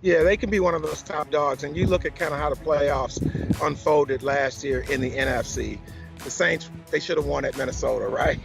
Yeah, they can be one of those top dogs. And you look at kind of how the playoffs unfolded last year in the NFC. The Saints, they should have won at Minnesota, right?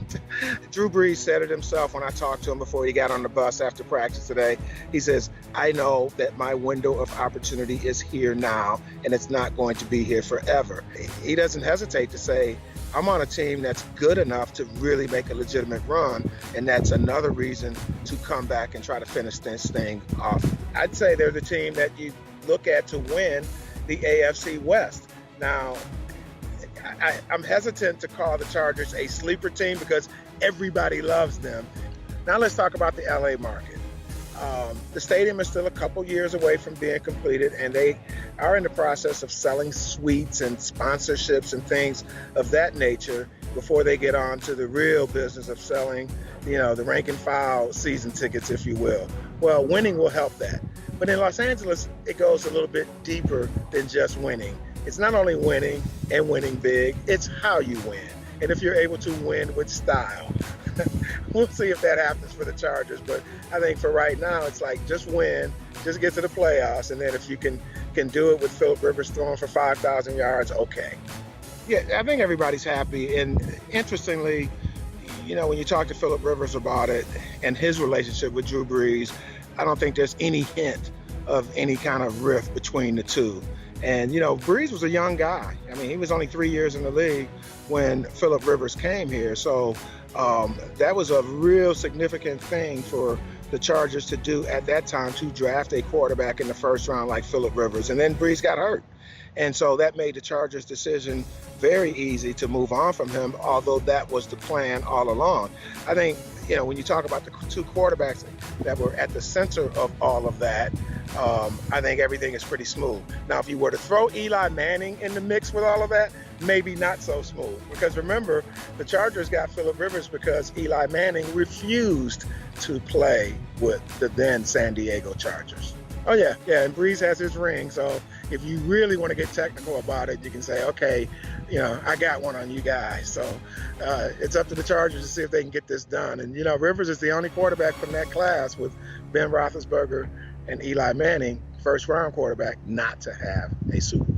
Drew Brees said it himself when I talked to him before he got on the bus after practice today. He says, I know that my window of opportunity is here now, and it's not going to be here forever. He doesn't hesitate to say, I'm on a team that's good enough to really make a legitimate run, and that's another reason to come back and try to finish this thing off. I'd say they're the team that you look at to win the AFC West. Now, I'm hesitant to call the Chargers a sleeper team because everybody loves them. Now let's talk about the LA market. The stadium is still a couple years away from being completed, and they are in the process of selling suites and sponsorships and things of that nature before they get on to the real business of selling, the rank and file season tickets, if you will. Well, winning will help that. But in Los Angeles, it goes a little bit deeper than just winning. It's not only winning and winning big, it's how you win. And if you're able to win with style. We'll see if that happens for the Chargers, but I think for right now, it's like just win, just get to the playoffs, and then if you can do it with Phillip Rivers throwing for 5,000 yards, okay. Yeah, I think everybody's happy, and interestingly, when you talk to Phillip Rivers about it and his relationship with Drew Brees, I don't think there's any hint of any kind of rift between the two. And, Brees was a young guy. I mean, he was only 3 years in the league when Phillip Rivers came here. So that was a real significant thing for the Chargers to do at that time, to draft a quarterback in the first round like Phillip Rivers. And then Brees got hurt. And so that made the Chargers' decision very easy to move on from him, although that was the plan all along. I think, when you talk about the two quarterbacks that were at the center of all of that, I think everything is pretty smooth. Now, if you were to throw Eli Manning in the mix with all of that, maybe not so smooth. Because remember, the Chargers got Phillip Rivers because Eli Manning refused to play with the then San Diego Chargers. Oh, yeah, and Brees has his ring, so if you really want to get technical about it, you can say, okay, I got one on you guys. So it's up to the Chargers to see if they can get this done. And, Rivers is the only quarterback from that class with Ben Roethlisberger and Eli Manning, first-round quarterback, not to have a Super